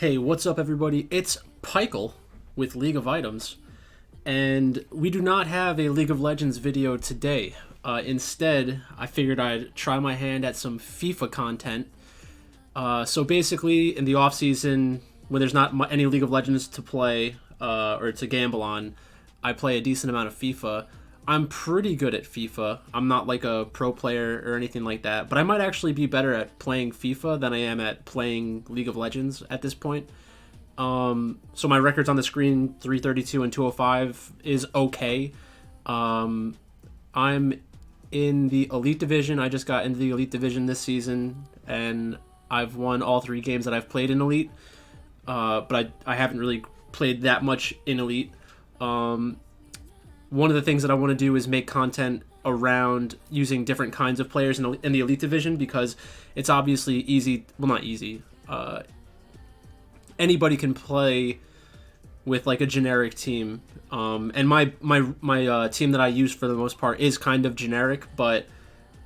Hey, what's up, everybody? It's Pikel with League of Items, and we do not have a League of Legends video today. Instead, I figured I'd try my hand at some FIFA content. So basically, in the off season, when there's not any League of Legends to play or to gamble on, I play a decent amount of FIFA. I'm pretty good at FIFA. I'm not like a pro player or anything like that, but I might actually be better at playing FIFA than I am at playing League of Legends at this point. So my records on the screen, 332 and 205, is okay. I'm in the Elite Division. I just got into the Elite Division this season, and I've won all three games that I've played in Elite. But I haven't really played that much in Elite. One of the things that I want to do is make content around using different kinds of players in the Elite Division, because it's obviously easy. Well, not easy. Anybody can play with like a generic team, and my team that I use for the most part is kind of generic. But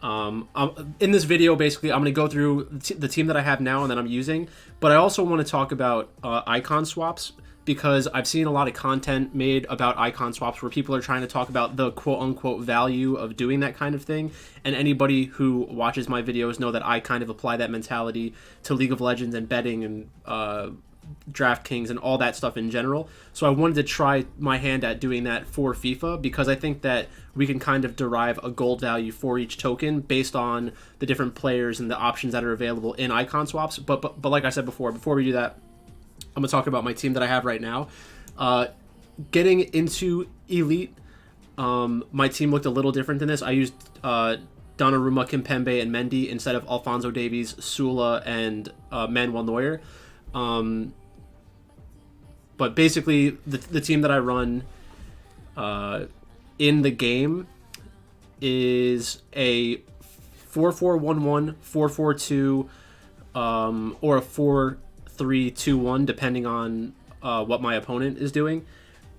in this video, basically, I'm going to go through the team that I have now and that I'm using. But I also want to talk about icon swaps, because I've seen a lot of content made about icon swaps where people are trying to talk about the quote-unquote value of doing that kind of thing. And anybody who watches my videos know that I kind of apply that mentality to League of Legends and betting and DraftKings and all that stuff in general. So I wanted to try my hand at doing that for FIFA, because I think that we can kind of derive a gold value for each token based on the different players and the options that are available in icon swaps. But like I said before we do that, I'm going to talk about my team that I have right now. Getting into Elite, my team looked a little different than this. I used Donnarumma, Kimpembe, and Mendy instead of Alphonso Davies, Sula, and Manuel Neuer. But basically, the team that I run in the game is a 4-4-1-1, 4-4-2, or a 4-3-2-1, depending on what my opponent is doing.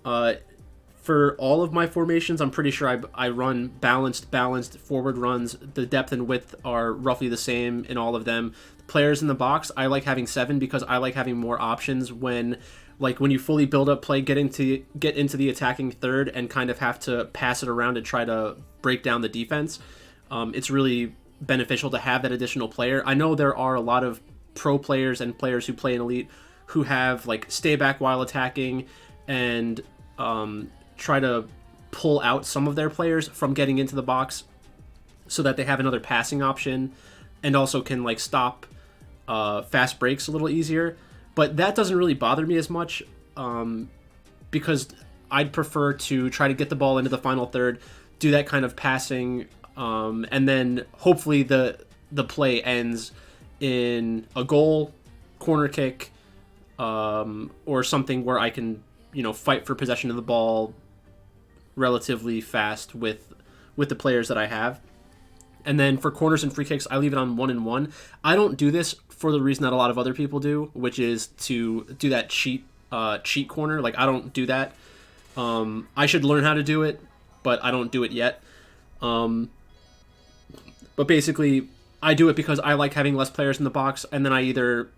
For all of my formations, I'm pretty sure I run balanced forward runs. The depth and width are roughly the same in all of them. Players in the box, I like having 7 because I like having more options when you fully build up play, get into the attacking third and kind of have to pass it around and try to break down the defense. It's really beneficial to have that additional player. I know there are a lot of pro players and players who play in Elite who have like stay back while attacking and try to pull out some of their players from getting into the box so that they have another passing option and also can like stop fast breaks a little easier. But that doesn't really bother me as much, because I'd prefer to try to get the ball into the final third, do that kind of passing, and then hopefully the play ends in a goal, corner kick, or something where I can, fight for possession of the ball relatively fast with the players that I have. And then for corners and free kicks, I leave it on 1-1. I don't do this for the reason that a lot of other people do, which is to do that cheat corner. Like, I don't do that. I should learn how to do it, but I don't do it yet. But basically, I do it because I like having less players in the box, and then I either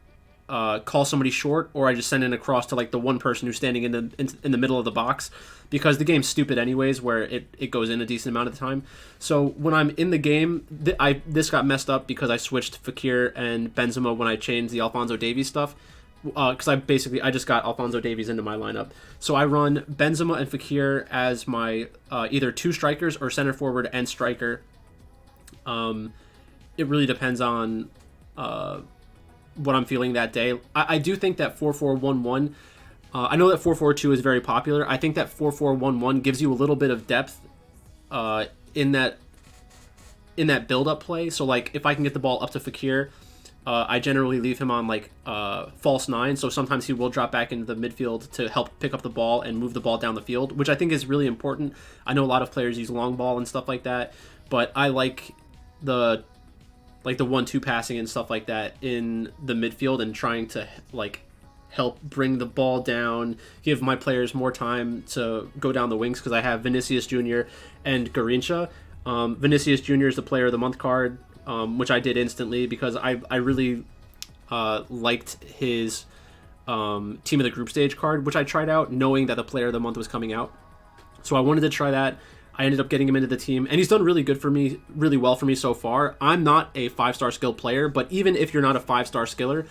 call somebody short, or I just send it across to like the one person who's standing in the middle of the box, because the game's stupid anyways, where it goes in a decent amount of the time. So when I'm in the game, this got messed up because I switched Fekir and Benzema when I changed the Alphonso Davies stuff, because I just got Alphonso Davies into my lineup. So I run Benzema and Fekir as my either 2 strikers or center forward and striker. It really depends on what I'm feeling that day. I do think that 4-4-1-1, I know that 4-4-2 is very popular. I think that 4-4-1-1 gives you a little bit of depth in that build-up play. So like if I can get the ball up to Fekir, I generally leave him on like false 9, so sometimes he will drop back into the midfield to help pick up the ball and move the ball down the field, which I think is really important. I know a lot of players use long ball and stuff like that, but I like the 1-2 passing and stuff like that in the midfield, and trying to like help bring the ball down, give my players more time to go down the wings, because I have Vinicius Jr. and Garrincha. Vinicius Jr. is the Player of the Month card, which I did instantly because I really liked his Team of the Group Stage card, which I tried out knowing that the Player of the Month was coming out. So I wanted to try that. I ended up getting him into the team, and he's done really well for me so far. I'm not a 5-star skill player, but even if you're not a 5-star skiller,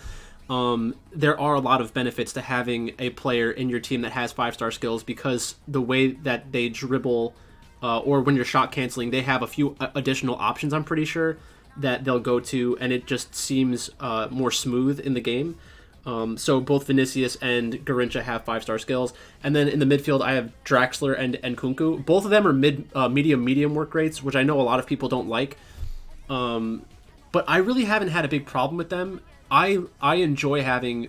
there are a lot of benefits to having a player in your team that has 5-star skills, because the way that they dribble, or when you're shot canceling, they have a few additional options, I'm pretty sure, that they'll go to, and it just seems more smooth in the game. So both Vinicius and Garrincha have 5-star skills. And then in the midfield, I have Draxler and Nkunku. Both of them are medium work rates, which I know a lot of people don't like. But I really haven't had a big problem with them. I enjoy having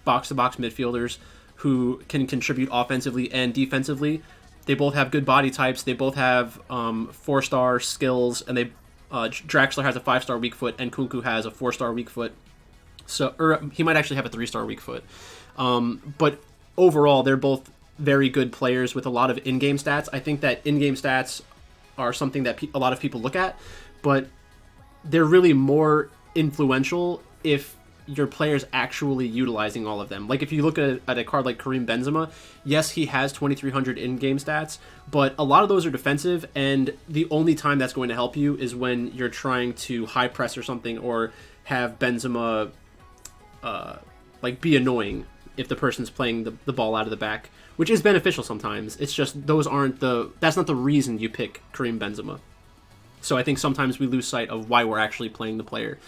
box-to-box midfielders who can contribute offensively and defensively. They both have good body types. They both have 4-star skills, and Draxler has a 5-star weak foot, and Nkunku has a 4-star weak foot. So, or he might actually have a 3-star weak foot. But overall, they're both very good players with a lot of in-game stats. I think that in-game stats are something that a lot of people look at, but they're really more influential if your player's actually utilizing all of them. Like, if you look at a card like Karim Benzema, yes, he has 2,300 in-game stats, but a lot of those are defensive, and the only time that's going to help you is when you're trying to high press or something, or have Benzema be annoying if the person's playing the ball out of the back, which is beneficial sometimes. It's just that's not the reason you pick Karim Benzema. So I think sometimes we lose sight of why we're actually playing the player.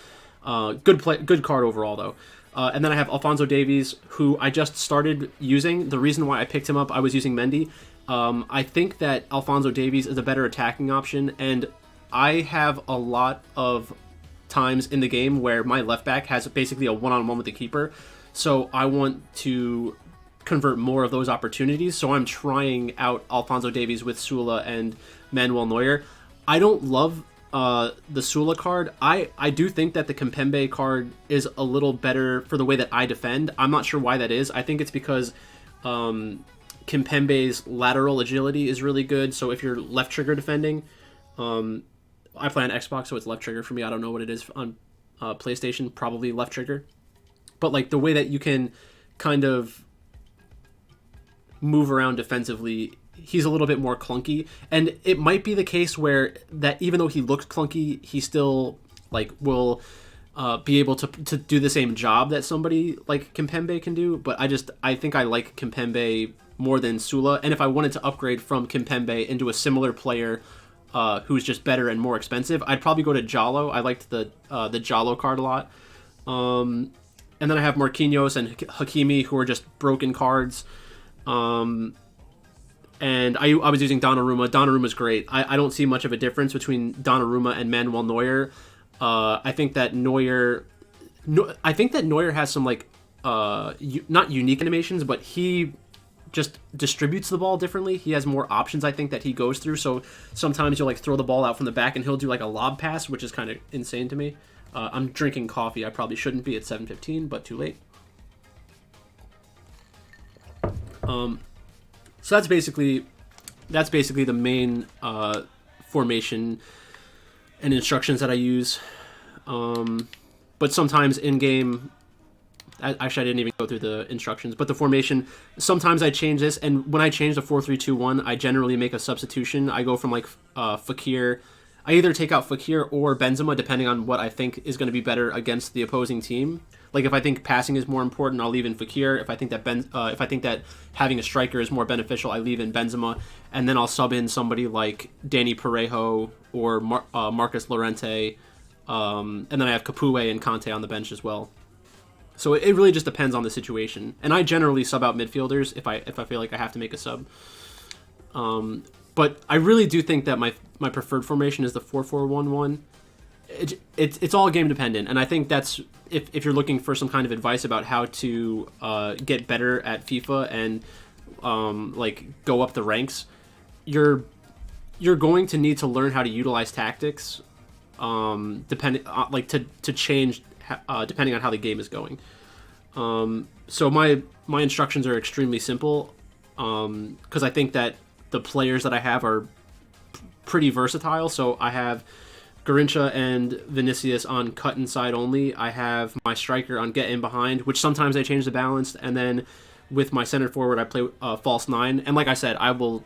Good card overall though. And then I have Alphonso Davies, who I just started using. The reason why I picked him up, I was using Mendy. I think that Alphonso Davies is a better attacking option, and I have a lot of times in the game where my left back has basically a one-on-one with the keeper, so I want to convert more of those opportunities. So I'm trying out Alphonso Davies with Sula and Manuel Neuer. I don't love the Sula card. I do think that the Kimpembe card is a little better for the way that I defend. I'm not sure why that is. I think it's because Kimpembe's lateral agility is really good, so if you're left trigger defending, I play on Xbox, so it's left trigger for me. I don't know what it is on PlayStation, probably left trigger. But like the way that you can kind of move around defensively, he's a little bit more clunky. And it might be the case where that even though he looks clunky, he still will be able to do the same job that somebody like Kimpembe can do. But I think I like Kimpembe more than Sula. And if I wanted to upgrade from Kimpembe into a similar player who's just better and more expensive, I'd probably go to Jallo. I liked the Jallo card a lot. And then I have Marquinhos and Hakimi, who are just broken cards. And I was using Donnarumma. Donnaruma's great. I don't see much of a difference between Donnarumma and Manuel Neuer. I think that Neuer has some not unique animations, but he just distributes the ball differently. He has more options, I think, that he goes through. So sometimes you'll throw the ball out from the back and he'll do a lob pass, which is kind of insane to me. I'm drinking coffee. I probably shouldn't be at 7:15, but too late. So that's basically the main formation and instructions that I use. But sometimes in game, actually I didn't even go through the instructions, but the formation, sometimes I change this, and when I change the 4-3-2-1, I generally make a substitution. I go from Fekir. I either take out Fekir or Benzema, depending on what I think is going to be better against the opposing team. Like, if I think passing is more important, I'll leave in Fekir. If I think that having a striker is more beneficial, I leave in Benzema, and then I'll sub in somebody like Danny Parejo or Marcus Llorente, and then I have Capoue and Conte on the bench as well. So it really just depends on the situation, and I generally sub out midfielders if I feel like I have to make a sub. But I really do think that my preferred formation is the 4-4-1-1. It's all game dependent, and I think that's if you're looking for some kind of advice about how to get better at FIFA and go up the ranks, you're going to need to learn how to utilize tactics, depending to change depending on how the game is going. So my instructions are extremely simple, because I think that the players that I have are pretty versatile. So I have Garincha and Vinicius on cut inside only. I have my striker on get in behind, which sometimes I change the balance, and then with my center forward I play false 9. And like I said, I will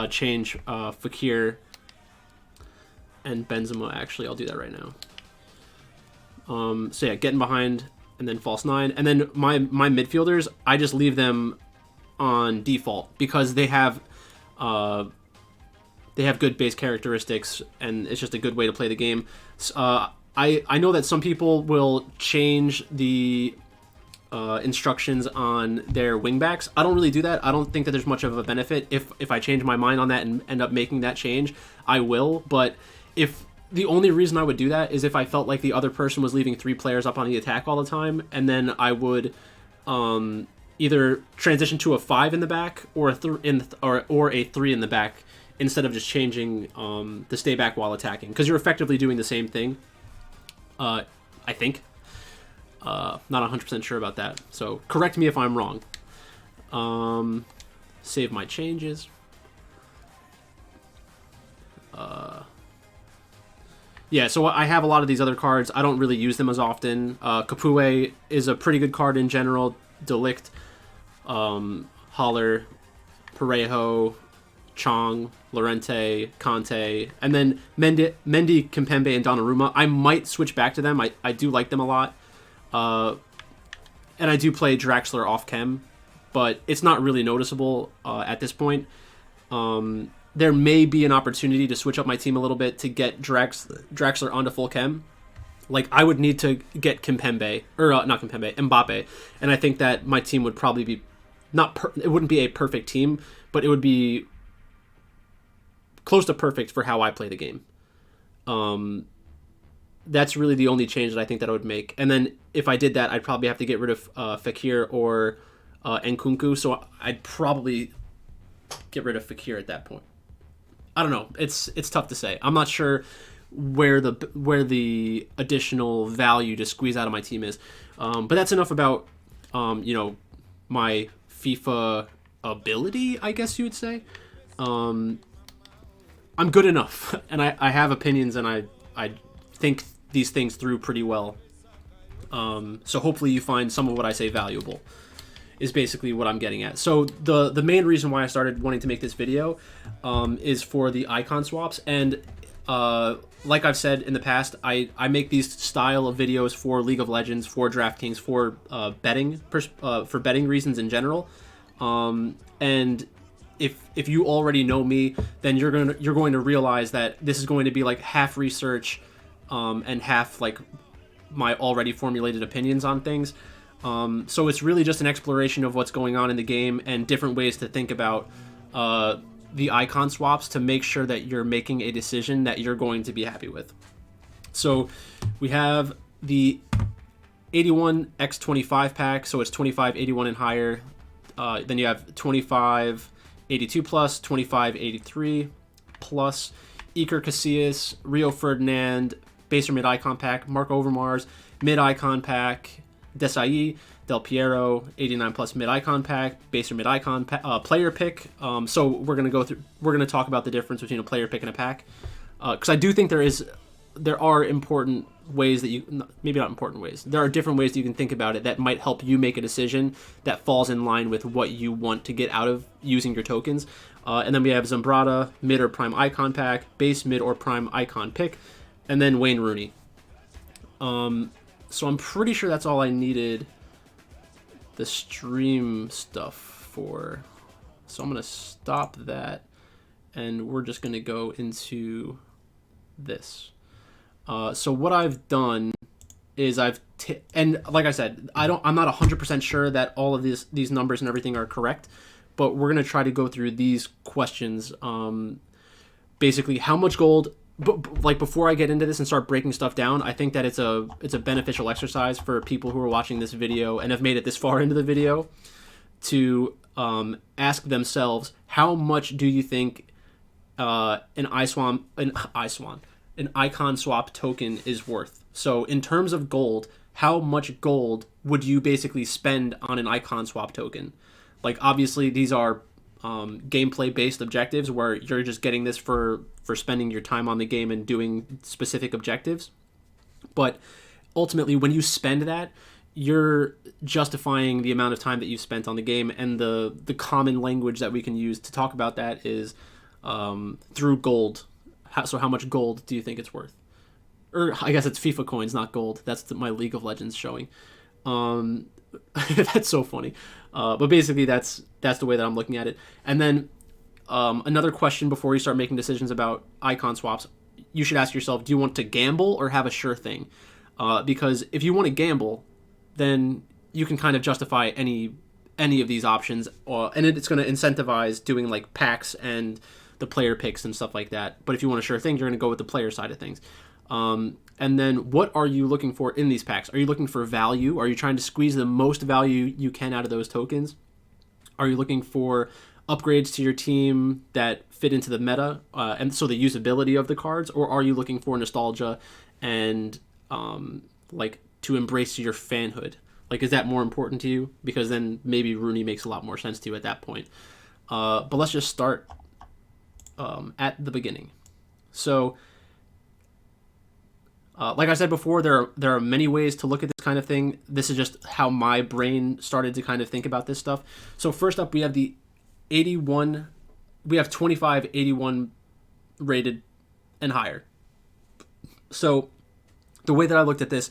change Fekir and Benzema. Actually, I'll do that right now. So yeah, getting behind and then false 9, and then my midfielders, I just leave them on default because they have good base characteristics, and it's just a good way to play the game. I know that some people will change the instructions on their wingbacks. I don't really do that. I don't think that there's much of a benefit. If I change my mind on that and end up making that change, I will. But if the only reason I would do that is if I felt like the other person was leaving 3 players up on the attack all the time, and then I would either transition to a 5 in the back or a 3 in the back, instead of just changing the stay back while attacking, because you're effectively doing the same thing. I think. Not 100% sure about that, so correct me if I'm wrong. Save my changes. Yeah, so I have a lot of these other cards. I don't really use them as often. Capoue is a pretty good card in general. Delict, Haller, Parejo, Chong, Llorente, Conte, and then Mendy, Kimpembe, and Donnarumma. I might switch back to them. I do like them a lot. And I do play Draxler off chem, but it's not really noticeable at this point. There may be an opportunity to switch up my team a little bit to get Draxler onto full chem. Like, I would need to get Kimpembe, or not Kimpembe, Mbappe, and I think that my team would probably be it wouldn't be a perfect team, but it would be close to perfect for how I play the game. That's really the only change that I think that I would make. And then if I did that, I'd probably have to get rid of Fekir or Nkunku, so I'd probably get rid of Fekir at that point. I don't know. It's tough to say. I'm not sure where the additional value to squeeze out of my team is. But that's enough about my FIFA ability, I guess you would say. I'm good enough, and I have opinions, and I think these things through pretty well. So hopefully you find some of what I say valuable, is basically what I'm getting at. So the main reason why I started wanting to make this video is for the icon swaps. And like I've said in the past, I make these style of videos for League of Legends, for DraftKings, for betting reasons in general. And if you already know me, then you're going to realize that this is going to be like half research and half like my already formulated opinions on things. So it's really just an exploration of what's going on in the game and different ways to think about the icon swaps to make sure that you're making a decision that you're going to be happy with. So we have the 81x25 pack, so it's 25, 81 and higher. Then you have 25, 82 plus, 25, 83 plus, Iker Casillas, Rio Ferdinand, base or mid icon pack, Mark Overmars, mid icon pack, Desai, Del Piero, 89 plus mid icon pack, base or mid icon player pick. So we're gonna talk about the difference between a player pick and a pack, because I do think there are important ways that you, maybe not important ways, there are different ways that you can think about it that might help you make a decision that falls in line with what you want to get out of using your tokens. And then we have Zambrata, mid or prime icon pack, base, mid or prime icon pick, and then Wayne Rooney. So I'm pretty sure that's all I needed the stream stuff for. So I'm going to stop that, and we're just going to go into this. So what I've done is and like I said, I'm not 100% sure that all of these numbers and everything are correct, but we're going to try to go through these questions. Basically, how much gold. But like, before I get into this and start breaking stuff down, I think that it's a beneficial exercise for people who are watching this video and have made it this far into the video to ask themselves, how much do you think an icon swap token is worth? So in terms of gold, how much gold would you basically spend on an icon swap token? Like, obviously these are gameplay based objectives where you're just getting this for spending your time on the game and doing specific objectives. But ultimately, when you spend that, you're justifying the amount of time that you've spent on the game, and the common language that we can use to talk about that is through gold. So how much gold do you think it's worth? Or I guess it's FIFA coins, not gold. That's my League of Legends showing. That's so funny. But basically, that's the way that I'm looking at it. And then another question before you start making decisions about icon swaps, you should ask yourself, do you want to gamble or have a sure thing? Because if you want to gamble, then you can kind of justify any of these options, and it's going to incentivize doing like packs and the player picks and stuff like that. But if you want a sure thing, you're going to go with the player side of things. And then what are you looking for in these packs? Are you looking for value? Are you trying to squeeze the most value you can out of those tokens? Are you looking for upgrades to your team that fit into the meta, and so the usability of the cards? Or are you looking for nostalgia and like to embrace your fanhood? Like, is that more important to you? Because then maybe Rooney makes a lot more sense to you at that point. But let's just start at the beginning. So, like I said before, there are many ways to look at this kind of thing. This is just how my brain started to kind of think about this stuff. So first up, we have the 81. We have 25 81 rated and higher. So the way that I looked at this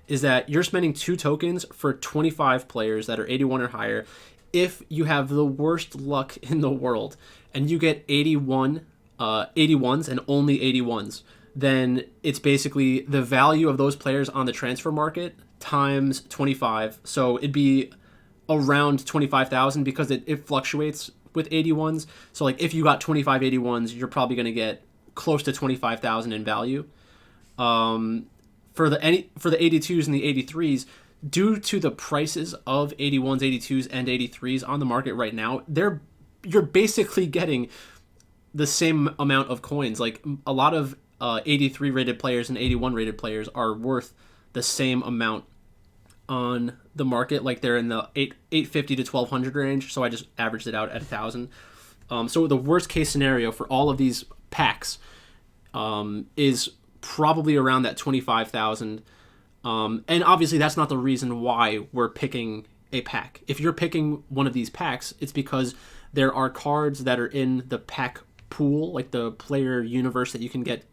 is that you're spending 2 tokens for 25 players that are 81 or higher. If you have the worst luck in the world and you get 81, 81s and only 81s, then it's basically the value of those players on the transfer market times 25. So it'd be around 25,000 because it fluctuates with 81s. So like if you got 25 81s, you're probably going to get close to 25,000 in value. For the 82s and the 83s, due to the prices of 81s, 82s, and 83s on the market right now, you're basically getting the same amount of coins. Like a lot of 83 rated players and 81 rated players are worth the same amount on the market. Like they're in the 850 to 1200 range. So I just averaged it out at 1,000. So the worst case scenario for all of these packs is probably around that 25,000. And obviously that's not the reason why we're picking a pack. If you're picking one of these packs, it's because there are cards that are in the pack pool, like the player universe that you can get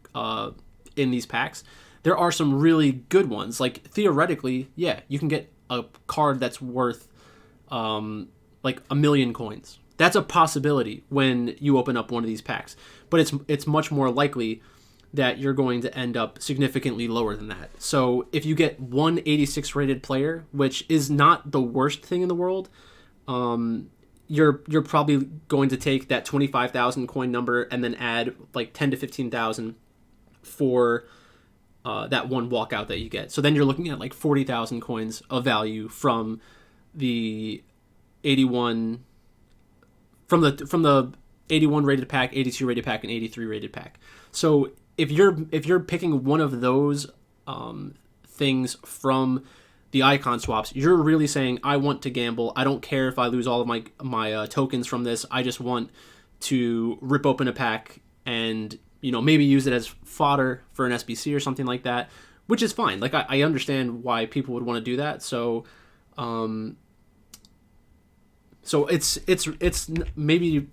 in these packs. There are some really good ones. Like theoretically, yeah, you can get a card that's worth like 1 million coins. That's a possibility when you open up one of these packs. But it's much more likely that you're going to end up significantly lower than that. So if you get one 86 rated player, which is not the worst thing in the world, you're probably going to take that 25,000 coin number and then add like 10 to 15,000 for that one walkout that you get. So then you're looking at like 40,000 coins of value from the 81 from the 81 rated pack, 82 rated pack, and 83 rated pack. So if you're picking one of those things from the icon swaps, you're really saying, I want to gamble. I don't care if I lose all of my tokens from this. I just want to rip open a pack and maybe use it as fodder for an SBC or something like that, which is fine. Like I understand why people would want to do that. So it's maybe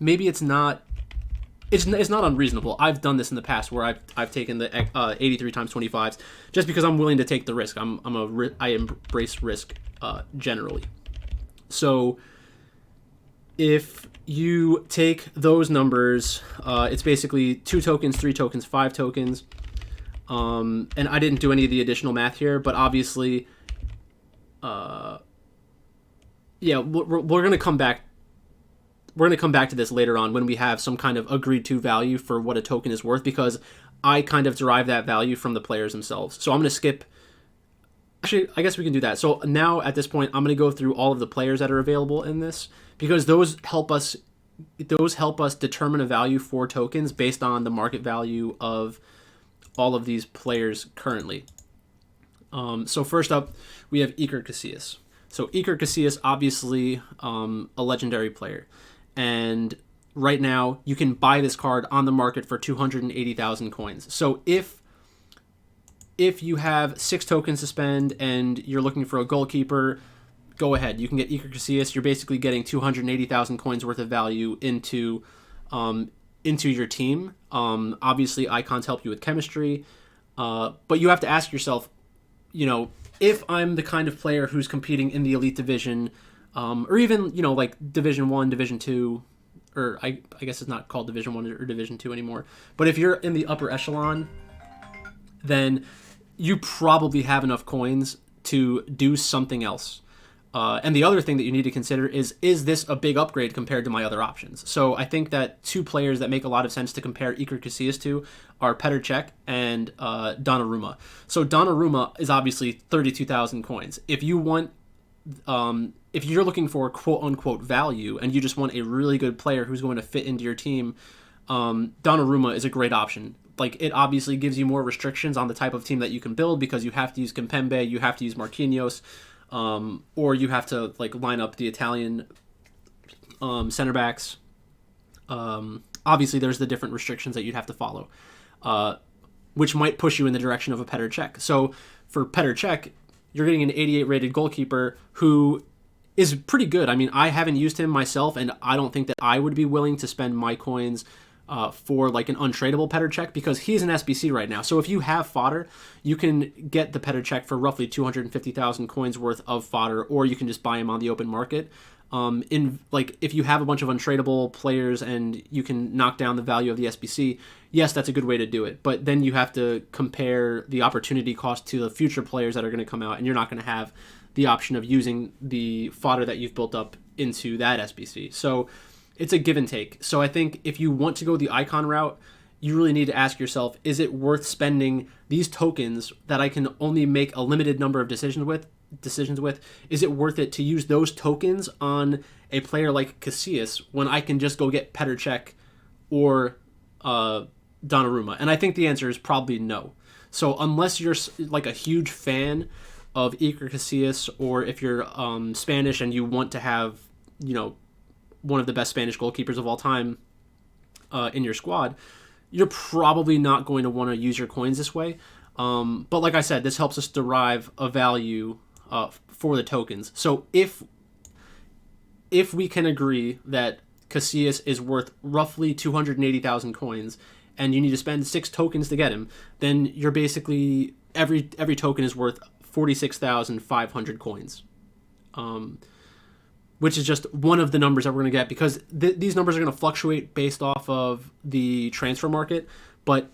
it's not. It's not unreasonable. I've done this in the past where I've taken the 83 times 25s just because I'm willing to take the risk. I embrace risk generally. So if you take those numbers, it's basically 2 tokens, 3 tokens, 5 tokens. And I didn't do any of the additional math here, but obviously, we're going to come back. We're going to come back to this later on when we have some kind of agreed to value for what a token is worth, because I kind of derive that value from the players themselves. So I'm going to skip. Actually, I guess we can do that. So now at this point, I'm going to go through all of the players that are available in this, because those help us determine a value for tokens based on the market value of all of these players currently. So first up, we have Iker Casillas. So Iker Casillas, obviously a legendary player. And right now, you can buy this card on the market for 280,000 coins. So if you have 6 tokens to spend and you're looking for a goalkeeper, go ahead. You can get Iker Casillas. You're basically getting 280,000 coins worth of value into your team. Obviously, icons help you with chemistry. But you have to ask yourself, if I'm the kind of player who's competing in the elite division, or even, like Division 1, Division 2, or I guess it's not called Division 1 or Division 2 anymore. But if you're in the upper echelon, then you probably have enough coins to do something else. And the other thing that you need to consider is this a big upgrade compared to my other options? So I think that 2 players that make a lot of sense to compare Iker Casillas to are Petr Cech and Donnarumma. So Donnarumma is obviously 32,000 coins. If you want, if you're looking for quote unquote value and you just want a really good player who's going to fit into your team, Donnarumma is a great option. Like, it obviously gives you more restrictions on the type of team that you can build because you have to use Kimpembe, you have to use Marquinhos, or you have to line up the Italian center backs. Obviously, there's the different restrictions that you'd have to follow, which might push you in the direction of a Petr Cech. So for Petr Cech, you're getting an 88 rated goalkeeper who is pretty good. I mean, I haven't used him myself, and I don't think that I would be willing to spend my coins for an untradeable Petr Cech because he's an SBC right now. So if you have fodder, you can get the Petr Cech for roughly 250,000 coins worth of fodder, or you can just buy him on the open market. If you have a bunch of untradeable players and you can knock down the value of the SBC, yes, that's a good way to do it. But then you have to compare the opportunity cost to the future players that are going to come out, and you're not going to have the option of using the fodder that you've built up into that SBC. So it's a give and take. So I think if you want to go the icon route, you really need to ask yourself, is it worth spending these tokens that I can only make a limited number of decisions with? Is it worth it to use those tokens on a player like Casillas when I can just go get Petr Cech or Donnarumma? And I think the answer is probably no. So unless you're a huge fan of Iker Casillas, or if you're Spanish and you want to have one of the best Spanish goalkeepers of all time in your squad, you're probably not going to want to use your coins this way. But like I said, this helps us derive a value for the tokens. So if we can agree that Casillas is worth roughly 280,000 coins and you need to spend 6 tokens to get him, then you're basically every token is worth 46,500 coins. Which is just one of the numbers that we're going to get, because these numbers are going to fluctuate based off of the transfer market. But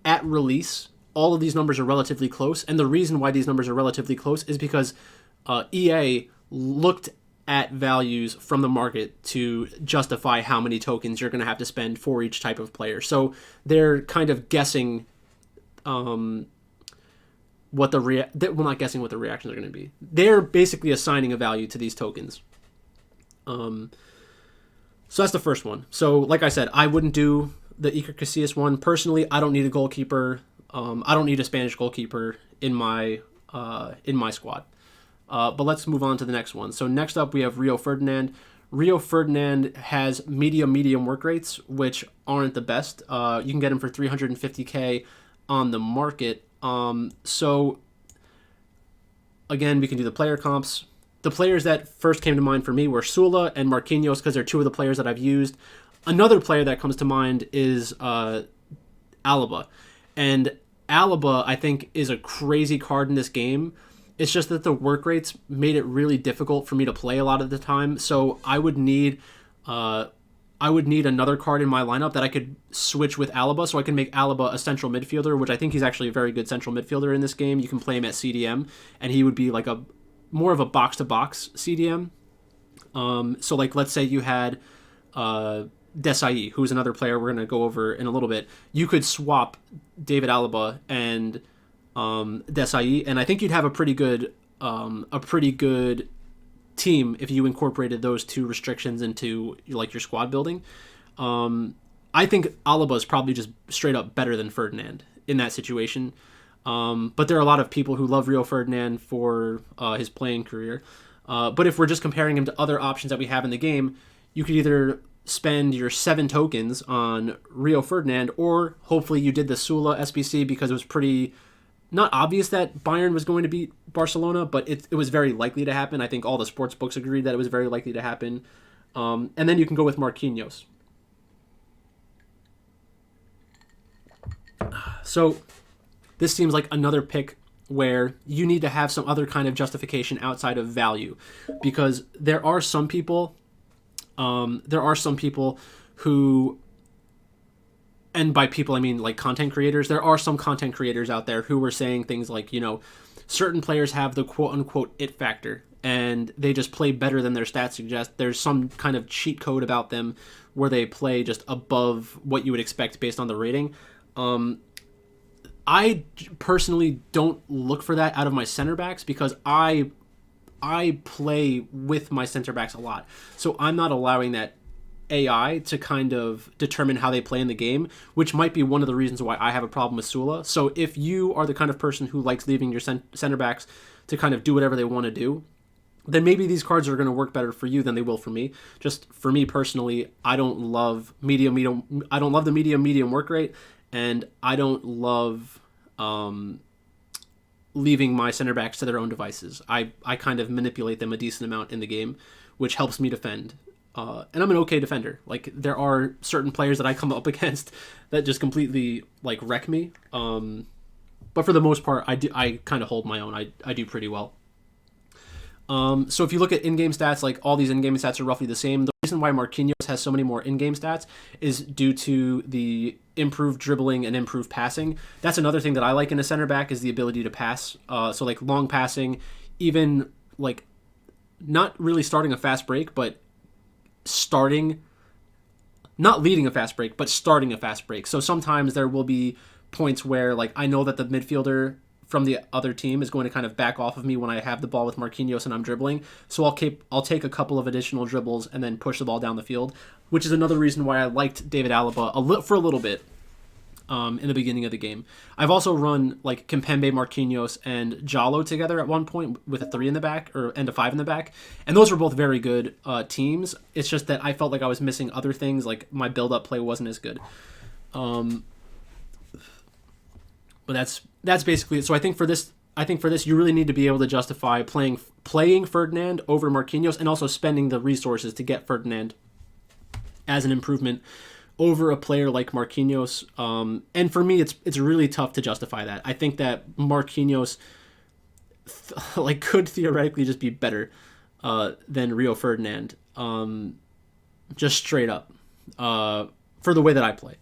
at release, all of these numbers are relatively close. And the reason why these numbers are relatively close is because EA looked at values from the market to justify how many tokens you're going to have to spend for each type of player. So they're kind of guessing not guessing what the reactions are going to be. They're basically assigning a value to these tokens. So that's the first one. So like I said, I wouldn't do the Iker Casillas one. Personally, I don't need a goalkeeper. I don't need a Spanish goalkeeper in my squad. But let's move on to the next one. So next up, we have Rio Ferdinand. Rio Ferdinand has medium work rates, which aren't the best. You can get him for 350k on the market. So again, we can do the player comps. The players that first came to mind for me were Sula and Marquinhos, because they're 2 of the players that I've used. Another player that comes to mind is Alaba. And Alaba, I think, is a crazy card in this game. It's just that the work rates made it really difficult for me to play a lot of the time. So I would need another card in my lineup that I could switch with Alaba, so I can make Alaba a central midfielder, which I think he's actually a very good central midfielder in this game. You can play him at CDM, and he would be more of a box-to-box CDM. So let's say you had Desai, who's another player we're going to go over in a little bit. You could swap David Alaba and Desai, and I think you'd have a pretty good team if you incorporated those 2 restrictions into your squad building. I think Alaba is probably just straight up better than Ferdinand in that situation. But there are a lot of people who love Rio Ferdinand for his playing career. But if we're just comparing him to other options that we have in the game, you could either spend your 7 tokens on Rio Ferdinand, or hopefully you did the Sula SBC because it was pretty not obvious that Bayern was going to beat Barcelona, but it was very likely to happen. I think all the sports books agreed that it was very likely to happen. And then you can go with Marquinhos. So this seems like another pick where you need to have some other kind of justification outside of value, because there are some people who, and by people I mean like content creators, there are some content creators out there who were saying things like, certain players have the quote unquote it factor and they just play better than their stats suggest. There's some kind of cheat code about them where they play just above what you would expect based on the rating. I personally don't look for that out of my center backs, because I play with my center backs a lot. So I'm not allowing that AI to kind of determine how they play in the game, which might be one of the reasons why I have a problem with Sula. So if you are the kind of person who likes leaving your center backs to kind of do whatever they want to do, then maybe these cards are going to work better for you than they will for me. Just for me personally, I don't love I don't love the medium work rate, and I don't love leaving my center backs to their own devices. I kind of manipulate them a decent amount in the game, which helps me defend. And I'm an okay defender. Like, there are certain players that I come up against that just completely like wreck me. But for the most part, I kind of hold my own. I do pretty well. So if you look at in-game stats, like all these in-game stats are roughly the same. The reason why Marquinhos has so many more in-game stats is due to the improved dribbling and improved passing. That's another thing that I like in a center back, is the ability to pass. So like long passing, even like not really starting a fast break, but not leading a fast break, but starting a fast break. So sometimes there will be points where like I know that the midfielder from the other team is going to kind of back off of me when I have the ball with Marquinhos and I'm dribbling. So I'll take a couple of additional dribbles and then push the ball down the field, which is another reason why I liked David Alaba for a little bit in the beginning of the game. I've also run like Kimpembe, Marquinhos, and Jallo together at one point with a 3 in the back and a 5 in the back, and those were both very good teams. It's just that I felt like I was missing other things, like my build-up play wasn't as good. But that's basically it. So I think for this you really need to be able to justify playing Ferdinand over Marquinhos, and also spending the resources to get Ferdinand as an improvement over a player like Marquinhos. And for me, it's really tough to justify that. I think that Marquinhos could theoretically just be better than Rio Ferdinand, just straight up, for the way that I play.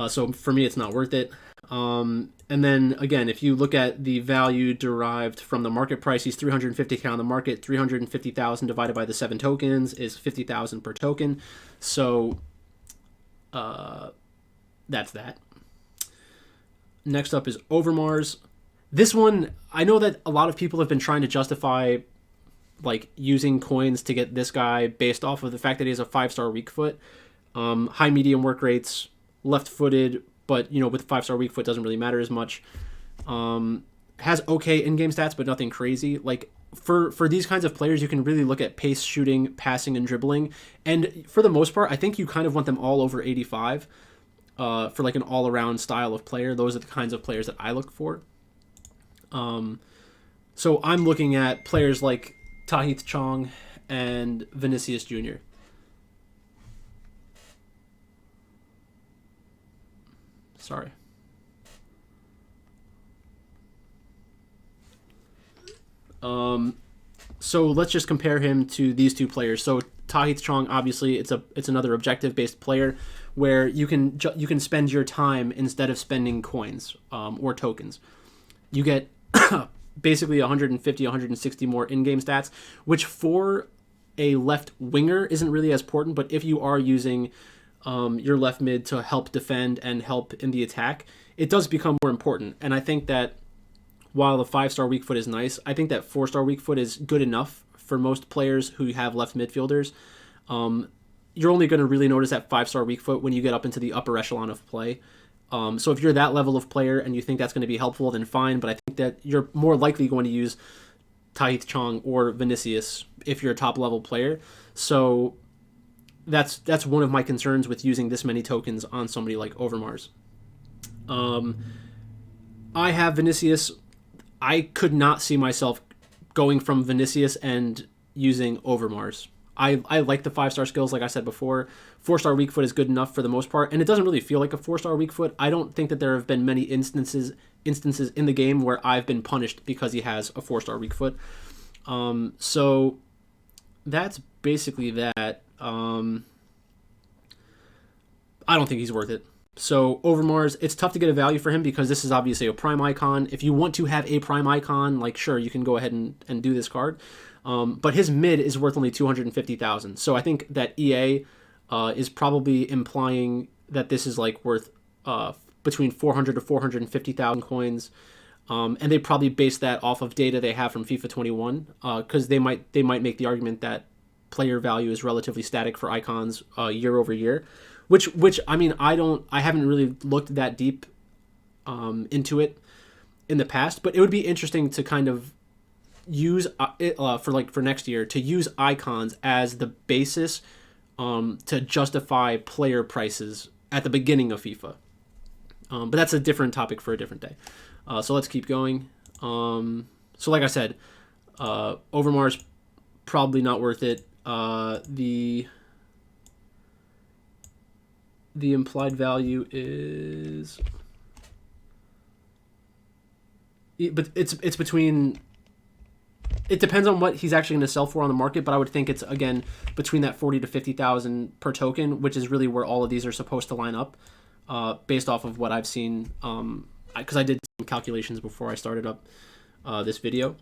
So for me, it's not worth it. And then again, if you look at the value derived from the market price, he's 350k on the market. 350,000 divided by the 7 tokens is 50,000 per token. So that's that. Next up is Overmars. This one, I know that a lot of people have been trying to justify like using coins to get this guy based off of the fact that he has a 5-star weak foot, high medium work rates, left-footed, but with 5-star weak foot doesn't really matter as much. Has okay in-game stats, but nothing crazy. Like for these kinds of players, you can really look at pace, shooting, passing, and dribbling. And for the most part, I think you kind of want them all over 85 for like an all-around style of player. Those are the kinds of players that I look for. So I'm looking at players like Tahith Chong and Vinicius Jr. Sorry. So let's just compare him to these two players. So Tahith Chong, obviously, it's another objective-based player where you can spend your time instead of spending coins or tokens. You get basically 150, 160 more in-game stats, which for a left winger isn't really as important. But if you are using your left mid to help defend and help in the attack, it does become more important. And I think that while the 5-star weak foot is nice, I think that 4-star weak foot is good enough for most players who have left midfielders. You're only going to really notice that 5-star weak foot when you get up into the upper echelon of play. So if you're that level of player and you think that's going to be helpful, then fine. But I think that you're more likely going to use Tahith Chong or Vinicius if you're a top level player. So that's one of my concerns with using this many tokens on somebody like Overmars. I have Vinicius. I could not see myself going from Vinicius and using Overmars. I like the 5-star skills, like I said before. 4-star weak foot is good enough for the most part, and it doesn't really feel like a 4-star weak foot. I don't think that there have been many instances in the game where I've been punished because he has a 4-star weak foot. So that's basically that. I don't think he's worth it. So Overmars, it's tough to get a value for him because this is obviously a prime icon. If you want to have a prime icon, like sure, you can go ahead and do this card. But his mid is worth only 250,000. So I think that EA is probably implying that this is like worth between 400 to 450,000 coins. And they probably base that off of data they have from FIFA 21 because they might make the argument that player value is relatively static for icons year over year. Which I mean, I haven't really looked that deep into it in the past, but it would be interesting to kind of use for next year to use icons as the basis to justify player prices at the beginning of FIFA. But that's a different topic for a different day. So let's keep going. So like I said, Overmars probably not worth it. The implied value is, but it's between. It depends on what he's actually going to sell for on the market, but I would think it's again between that 40 to 50,000 per token, which is really where all of these are supposed to line up, based off of what I've seen. Because I did some calculations before I started up this video.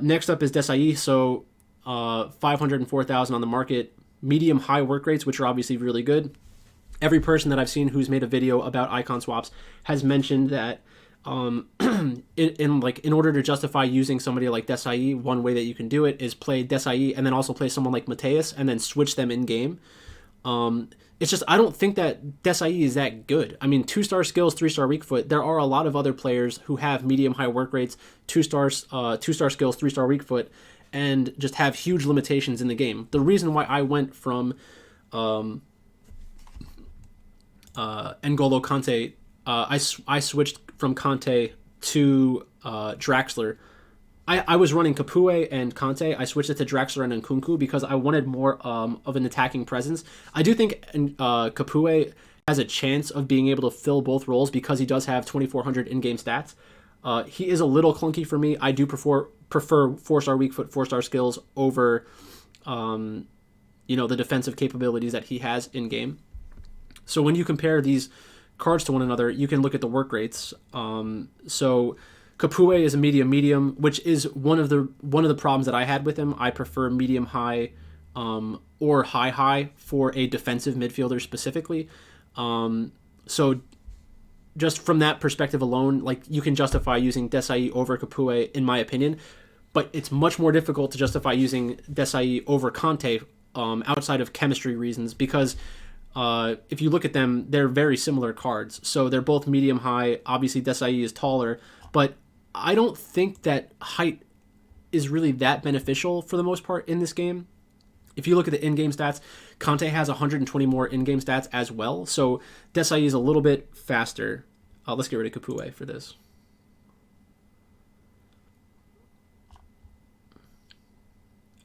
Next up is Desai, so 504,000 on the market, medium high work rates, which are obviously really good. Every person that I've seen who's made a video about icon swaps has mentioned that in order to justify using somebody like Desai, one way that you can do it is play Desai and then also play someone like Mateus and then switch them in game. It's just I don't think that Desai is that good. I mean, 2-star skills, 3-star weak foot. There are a lot of other players who have medium high work rates, 2-star skills, 3-star weak foot, and just have huge limitations in the game. The reason why I went from N'Golo Kante, I switched from Kante to Draxler. I was running Capoue and Kante. I switched it to Draxler and Nkunku because I wanted more of an attacking presence. I do think Capoue has a chance of being able to fill both roles because he does have 2,400 in-game stats. He is a little clunky for me. I do prefer 4-star weak foot, 4-star skills over the defensive capabilities that he has in-game. So when you compare these cards to one another, you can look at the work rates. So Capoue is a medium, which is one of the problems that I had with him. I prefer medium high or high for a defensive midfielder specifically. So just from that perspective alone, like you can justify using Desai over Capoue in my opinion, but it's much more difficult to justify using Desai over Kante outside of chemistry reasons because if you look at them, they're very similar cards. So they're both medium high. Obviously, Desai is taller, but I don't think that height is really that beneficial for the most part in this game. If you look at the in-game stats, Kante has 120 more in-game stats as well. So Desai is a little bit faster. Let's get rid of Capoue for this.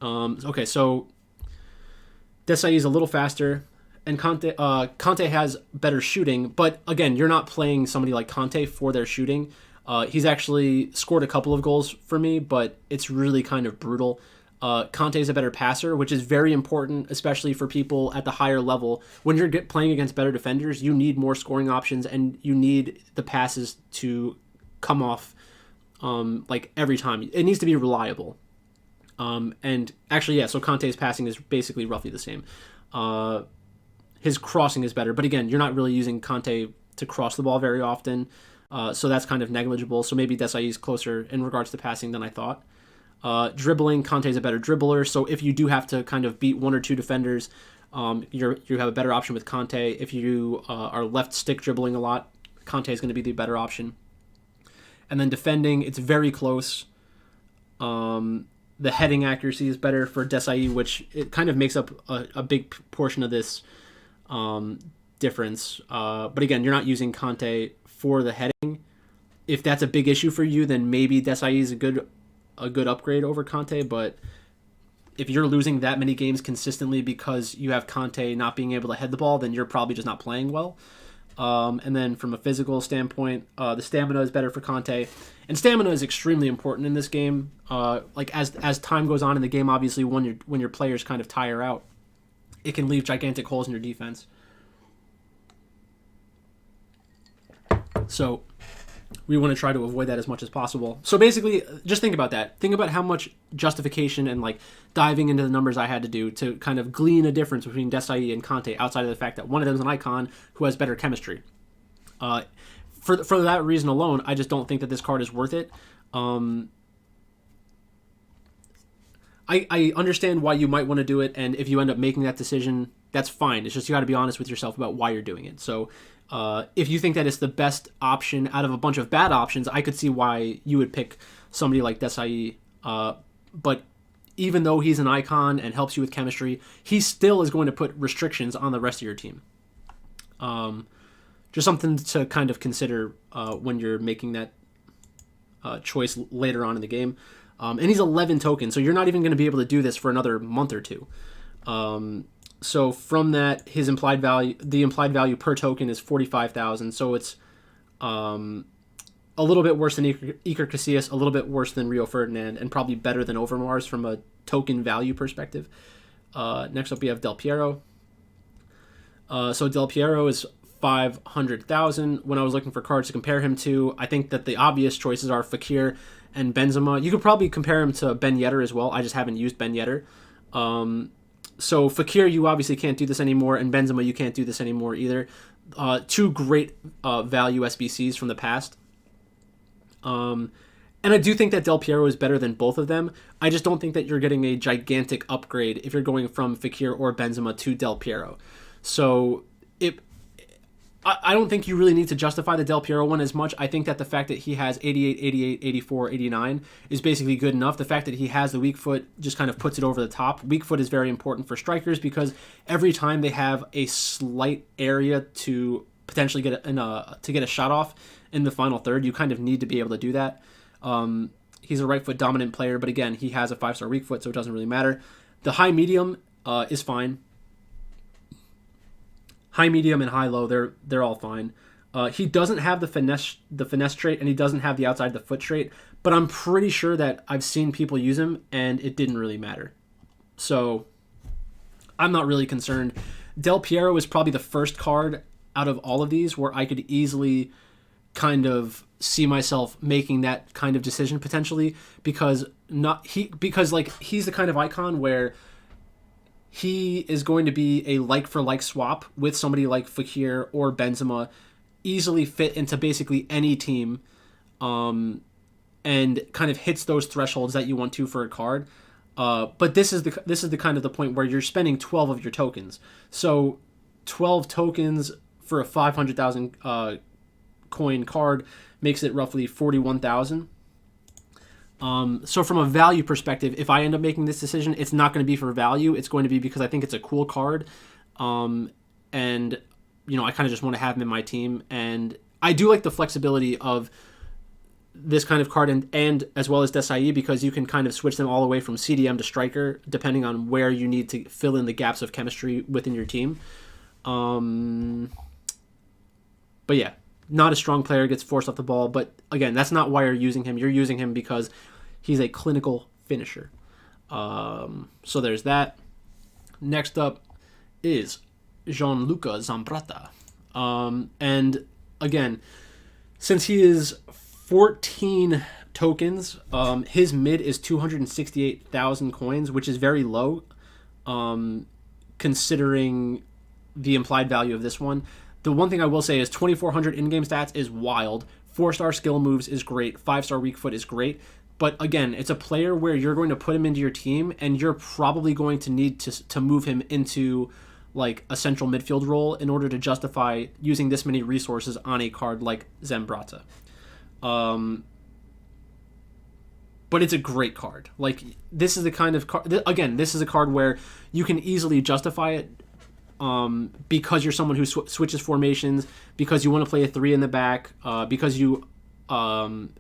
Okay, so Desai is a little faster. And Kante has better shooting, but again, you're not playing somebody like Kante for their shooting. He's actually scored a couple of goals for me, but it's really kind of brutal. Kante is a better passer, which is very important, especially for people at the higher level. When you're playing against better defenders, you need more scoring options, and you need the passes to come off like every time. It needs to be reliable. And actually, yeah, so Kante's passing is basically roughly the same. His crossing is better, but again, you're not really using Kante to cross the ball very often, so that's kind of negligible. So maybe Desai is closer in regards to passing than I thought. Dribbling, Kante's a better dribbler, so if you do have to kind of beat one or two defenders, you have a better option with Kante. If you are left stick dribbling a lot, Conte is going to be the better option. And then defending, it's very close. The heading accuracy is better for Desai, which it kind of makes up a big portion of this difference. But again, you're not using Conte for the heading. If that's a big issue for you, then maybe Desai is a good upgrade over Conte. But if you're losing that many games consistently because you have Conte not being able to head the ball, then you're probably just not playing well. And then from a physical standpoint, the stamina is better for Conte. And stamina is extremely important in this game. Like as time goes on in the game, obviously when your players kind of tire out, it can leave gigantic holes in your defense. So we want to try to avoid that as much as possible. So basically, just think about that. Think about how much justification and like diving into the numbers I had to do to kind of glean a difference between Desai and Conte outside of the fact that one of them is an icon who has better chemistry. For that reason alone, I just don't think that this card is worth it. I understand why you might want to do it, and if you end up making that decision, that's fine. It's just you got to be honest with yourself about why you're doing it. So if you think that it's the best option out of a bunch of bad options, I could see why you would pick somebody like Desai. But even though he's an icon and helps you with chemistry, he still is going to put restrictions on the rest of your team. Just something to kind of consider when you're making that choice later on in the game. And he's 11 tokens, so you're not even going to be able to do this for another month or two. So from that, the implied value per token is 45,000. So it's a little bit worse than Iker Casillas, a little bit worse than Rio Ferdinand, and probably better than Overmars from a token value perspective. Next up, we have Del Piero. So Del Piero is 500,000. When I was looking for cards to compare him to, I think that the obvious choices are Fekir and Benzema. You could probably compare him to Ben Yedder as well. I just haven't used Ben Yedder. So Fekir, you obviously can't do this anymore, and Benzema, you can't do this anymore either. Two great value SBCs from the past. And I do think that Del Piero is better than both of them. I just don't think that you're getting a gigantic upgrade if you're going from Fekir or Benzema to Del Piero. So I don't think you really need to justify the Del Piero one as much. I think that the fact that he has 88, 88, 84, 89 is basically good enough. The fact that he has the weak foot just kind of puts it over the top. Weak foot is very important for strikers because every time they have a slight area to potentially get a shot off in the final third, you kind of need to be able to do that. He's a right foot dominant player, but again, he has a 5-star weak foot, so it doesn't really matter. The high medium is fine. High, medium, and high, low, they're all fine. He doesn't have the finesse trait, and he doesn't have the outside the foot trait, but I'm pretty sure that I've seen people use him, and it didn't really matter. So I'm not really concerned. Del Piero is probably the first card out of all of these where I could easily kind of see myself making that kind of decision potentially, because he's the kind of icon where he is going to be a like-for-like swap with somebody like Fekir or Benzema, easily fit into basically any team, and kind of hits those thresholds that you want to for a card. But this is the kind of the point where you're spending 12 of your tokens. So 12 tokens for a 500,000 coin card makes it roughly 41,000. So from a value perspective, if I end up making this decision, it's not going to be for value. It's going to be because I think it's a cool card. And, I kind of just want to have him in my team. And I do like the flexibility of this kind of card and as well as Desai, because you can kind of switch them all the way from CDM to striker, depending on where you need to fill in the gaps of chemistry within your team. But yeah, not a strong player, gets forced off the ball. But again, that's not why you're using him. You're using him because he's a clinical finisher. So there's that. Next up is Lucca Zambrata. And again, since he is 14 tokens, his mid is 268,000 coins, which is very low, considering the implied value of this one. The one thing I will say is 2,400 in-game stats is wild. 4-star skill moves is great. 5-star weak foot is great. But again, it's a player where you're going to put him into your team, and you're probably going to need to move him into like a central midfield role in order to justify using this many resources on a card like Zambrata. But it's a great card. Like, this is the kind of card. Again, this is a card where you can easily justify it because you're someone who switches formations, because you want to play a 3 in the back, because you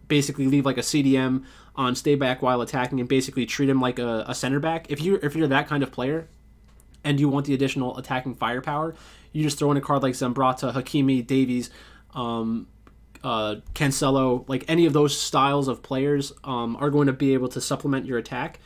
basically leave like a CDM on stay back while attacking and basically treat him like a center back. If you're that kind of player and you want the additional attacking firepower, you just throw in a card like Zambrata, Hakimi, Davies, Cancelo, like any of those styles of players are going to be able to supplement your attack,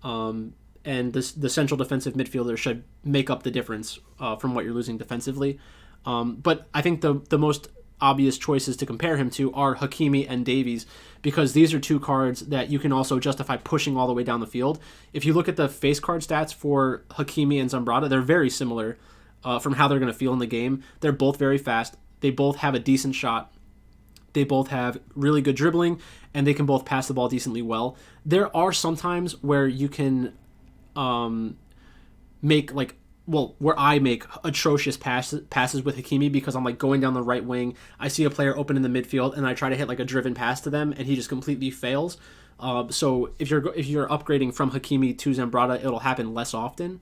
and the central defensive midfielder should make up the difference from what you're losing defensively. But I think the most obvious choices to compare him to are Hakimi and Davies, because these are two cards that you can also justify pushing all the way down the field. If you look at the face card stats for Hakimi and Zambrata, they're very similar from how they're going to feel in the game. They're both very fast. They both have a decent shot. They both have really good dribbling, and they can both pass the ball decently well. There are some times where you can make where I make atrocious passes with Hakimi, because I'm like going down the right wing. I see a player open in the midfield, and I try to hit like a driven pass to them, and he just completely fails. So if you're upgrading from Hakimi to Zambrata, it'll happen less often.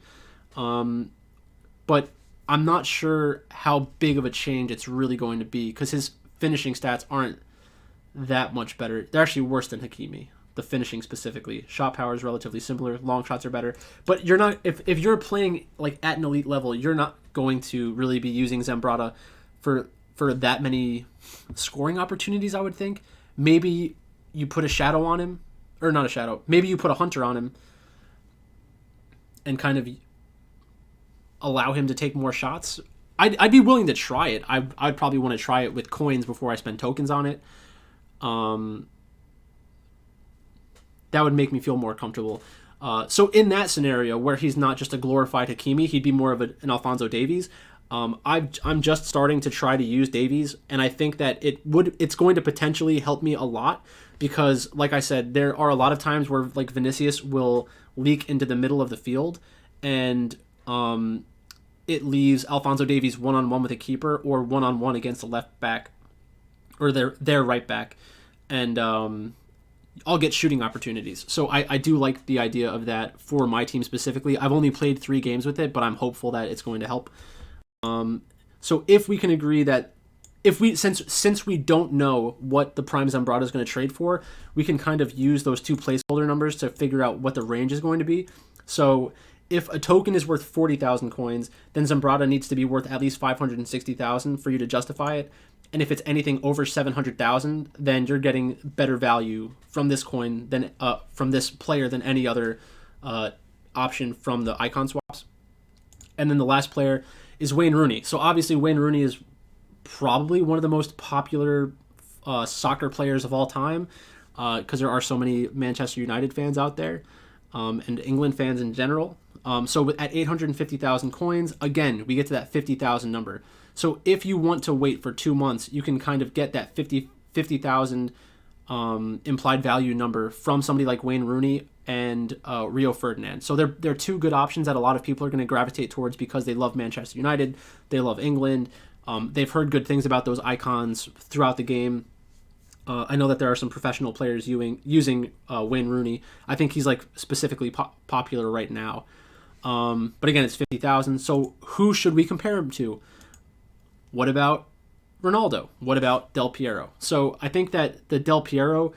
But I'm not sure how big of a change it's really going to be, because his finishing stats aren't that much better. They're actually worse than Hakimi. The finishing specifically. Shot power is relatively similar. Long shots are better. But you're not, if you're playing like at an elite level, you're not going to really be using Zambrata for that many scoring opportunities, I would think. Maybe you put a shadow on him, or not a shadow. Maybe you put a hunter on him and kind of allow him to take more shots. I'd be willing to try it. I'd probably want to try it with coins before I spend tokens on it. That would make me feel more comfortable. So in that scenario, where he's not just a glorified Hakimi, he'd be more of an Alphonso Davies. I'm just starting to try to use Davies, and I think that it's going to potentially help me a lot, because, like I said, there are a lot of times where like Vinicius will leak into the middle of the field, and it leaves Alphonso Davies one-on-one with a keeper, or one-on-one against the left back, or their right back, and I'll get shooting opportunities. So I do like the idea of that for my team specifically. I've only played 3 games with it, but I'm hopeful that it's going to help. So if we can agree that since we don't know what the Prime Zambrata is going to trade for, we can kind of use those 2 placeholder numbers to figure out what the range is going to be. So if a token is worth 40,000 coins, then Zambrata needs to be worth at least 560,000 for you to justify it. And if it's anything over 700,000, then you're getting better value from this coin than from this player than any other option from the icon swaps. And then the last player is Wayne Rooney. So obviously Wayne Rooney is probably one of the most popular soccer players of all time, because there are so many Manchester United fans out there, and England fans in general. So at 850,000 coins, again, we get to that 50,000 number. So if you want to wait for 2 months, you can kind of get that 50,000 implied value number from somebody like Wayne Rooney and Rio Ferdinand. So they're 2 good options that a lot of people are going to gravitate towards, because they love Manchester United, they love England. They've heard good things about those icons throughout the game. I know that there are some professional players using Wayne Rooney. I think he's like specifically popular right now. But again, it's 50,000. So who should we compare him to? What about Ronaldo? What about Del Piero? So I think that the Del Piero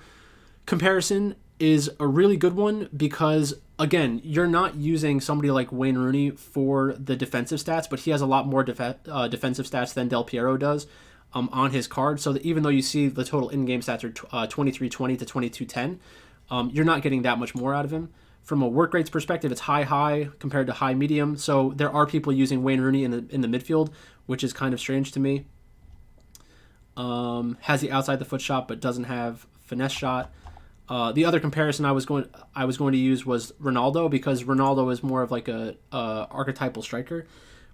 comparison is a really good one, because, again, you're not using somebody like Wayne Rooney for the defensive stats, but he has a lot more defensive stats than Del Piero does on his card. So that even though you see the total in-game stats are 2320 to 2210, you're not getting that much more out of him. From a work rates perspective, it's high compared to high medium. So there are people using Wayne Rooney in the midfield, which is kind of strange to me. Has the outside the foot shot, but doesn't have finesse shot. The other comparison I was going to use was Ronaldo, because Ronaldo is more of like a archetypal striker,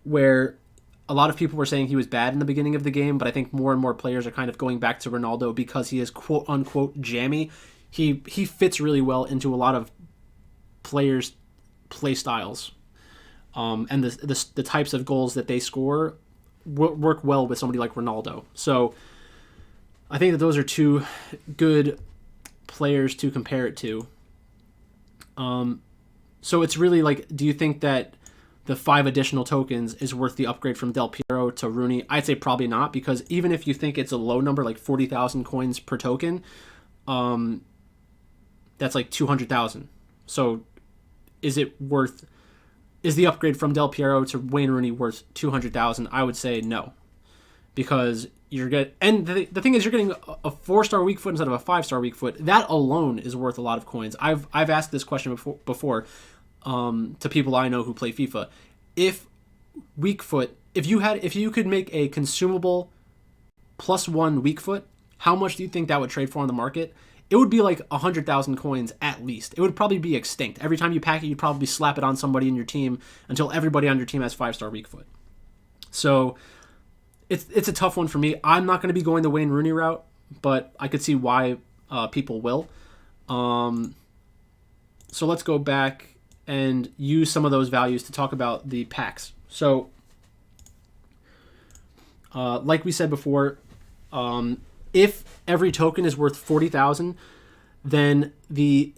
where a lot of people were saying he was bad in the beginning of the game, but I think more and more players are kind of going back to Ronaldo because he is quote unquote jammy. He fits really well into a lot of players' play styles. and the types of goals that they score work well with somebody like Ronaldo. So I think that those are two good players to compare it to. So it's really like, do you think that the 5 additional tokens is worth the upgrade from Del Piero to Rooney? I'd say probably not, because even if you think it's a low number, like 40,000 coins per token, that's like 200,000. So is the upgrade from Del Piero to Wayne Rooney worth 200,000? I would say no, because you're getting, and the thing is, you're getting a 4-star weak foot instead of a 5-star weak foot. That alone is worth a lot of coins. I've asked this question before to people I know who play FIFA. If weak foot, if you could make a consumable +1 weak foot, how much do you think that would trade for on the market? It would be like 100,000 coins at least. It would probably be extinct. Every time you pack it, you'd probably slap it on somebody in your team until everybody on your team has 5-star weak foot. So it's a tough one for me. I'm not going to be going the Wayne Rooney route, but I could see why people will. So let's go back and use some of those values to talk about the packs. So like we said before, if every token is worth 40,000, then the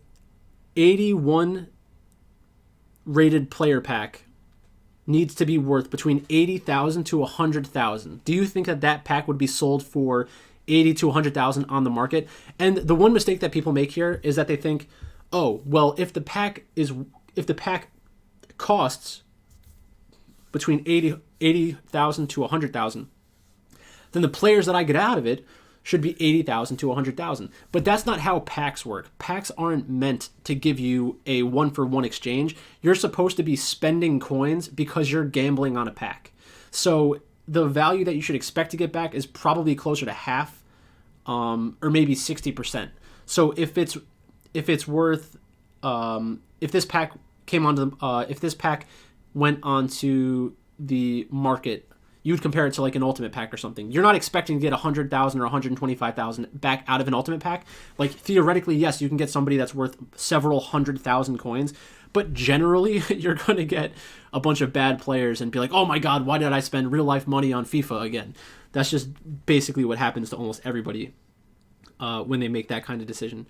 81 rated player pack needs to be worth between 80,000 to 100,000. Do you think that pack would be sold for 80 to 100,000 on the market? And the one mistake that people make here is that they think, oh, well, if the pack costs between 80,000 to 100,000, then the players that I get out of it should be 80,000 to 100,000. But that's not how packs work. Packs aren't meant to give you a 1-for-1 exchange. You're supposed to be spending coins because you're gambling on a pack. So the value that you should expect to get back is probably closer to half, or maybe 60%. So if it's worth, if this pack came onto if this pack went onto the market, you would compare it to like an ultimate pack or something. You're not expecting to get 100,000 or 125,000 back out of an ultimate pack. Like theoretically, yes, you can get somebody that's worth several 100,000 coins, but generally you're going to get a bunch of bad players and be like, oh my God, why did I spend real life money on FIFA again? That's just basically what happens to almost everybody when they make that kind of decision.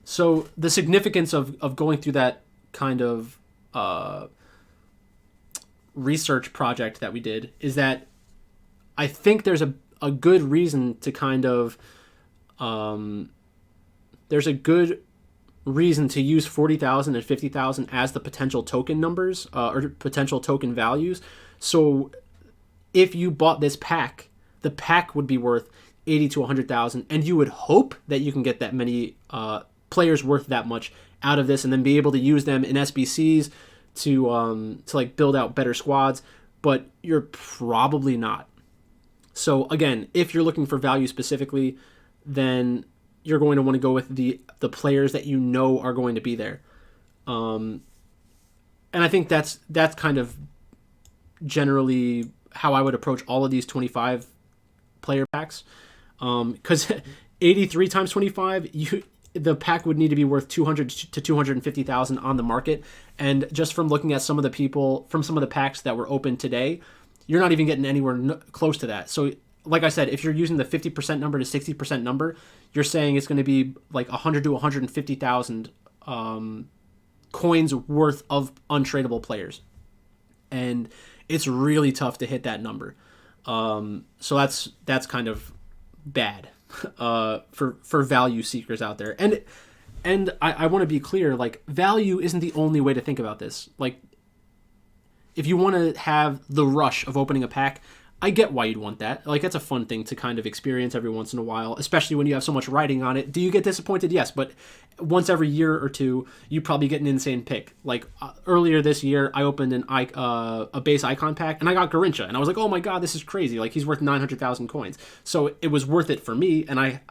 So the significance of going through that kind of research project that we did is that I think there's a good reason to kind of there's a good reason to use 40,000 and 50,000 as the potential token numbers or potential token values. So if you bought this pack, the pack would be worth 80 to 100,000, and you would hope that you can get that many players worth that much out of this, and then be able to use them in SBCs to like build out better squads, but you're probably not. So again, if you're looking for value specifically, then you're going to want to go with the players that you know are going to be there. And I think that's kind of generally how I would approach all of these 25 player packs. Because 83 times 25, the pack would need to be worth 200 to 250,000 on the market. And just from looking at some of the packs that were open today, you're not even getting anywhere close to that. So like I said, if you're using the 50% number to 60% number, you're saying it's going to be like 100 to 150,000 coins worth of untradeable players. And it's really tough to hit that number. So that's kind of bad for value seekers out there. And I want to be clear, like, value isn't the only way to think about this. Like, if you want to have the rush of opening a pack, I get why you'd want that. Like, that's a fun thing to kind of experience every once in a while, especially when you have so much writing on it. Do you get disappointed? Yes, but once every year or two, you probably get an insane pick. Like, earlier this year, I opened a base icon pack, and I got Garincha, and I was like, oh my God, this is crazy. Like, he's worth 900,000 coins. So it was worth it for me, and I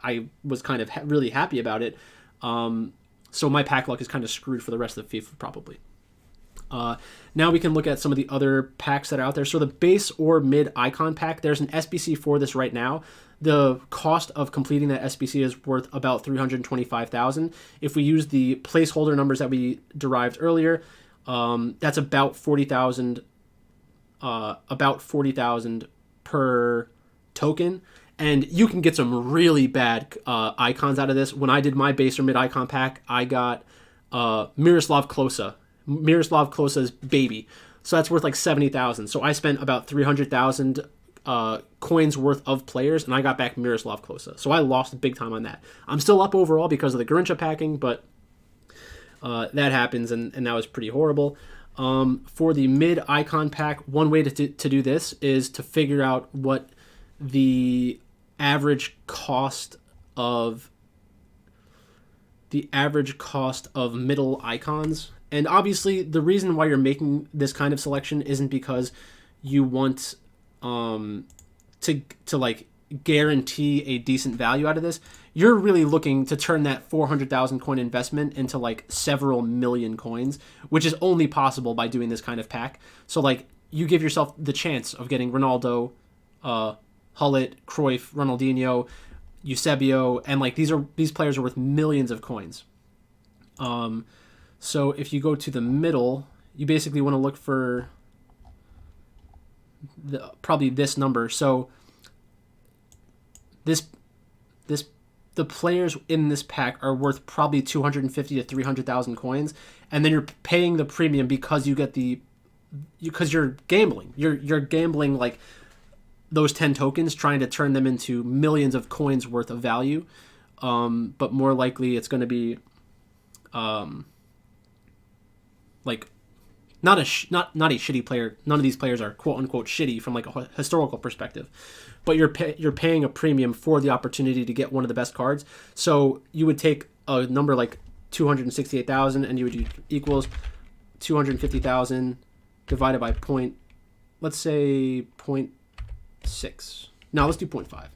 was kind of really happy about it. So my pack luck is kind of screwed for the rest of FIFA, probably. Now we can look at some of the other packs that are out there. So the base or mid icon pack, there's an SBC for this right now. The cost of completing that SBC is worth about 325,000. If we use the placeholder numbers that we derived earlier, That's about 40,000, about 40,000 per token. And you can get some really bad icons out of this. When I did my base or mid icon pack, I got Miroslav Klosa's baby. So that's worth like 70,000. So I spent about 300,000 coins worth of players, and I got back Miroslav Klose. So I lost big time on that. I'm still up overall because of the Garincha packing, but that happens, and that was pretty horrible. For the mid icon pack, one way to do this is to figure out what the average cost of middle icons. And obviously, the reason why you're making this kind of selection isn't because you want to like guarantee a decent value out of this. You're really looking to turn that 400,000 coin investment into like several million coins, which is only possible by doing this kind of pack. So like you give yourself the chance of getting Ronaldo, Hullet, Cruyff, Ronaldinho, Eusebio, and like these players are worth millions of coins. So if you go to the middle, you basically want to look for probably this number. So the players in this pack are worth probably 250 to 300,000 coins, and then you're paying the premium because you're gambling. You're gambling like those 10 tokens, trying to turn them into millions of coins worth of value. But more likely it's going to be like not a shitty player. None of these players are quote unquote shitty from like a historical perspective, but you're paying a premium for the opportunity to get one of the best cards. So you would take a number like 268,000 and you would equals 250,000 divided by let's say 0.6. Now let's do 0.5.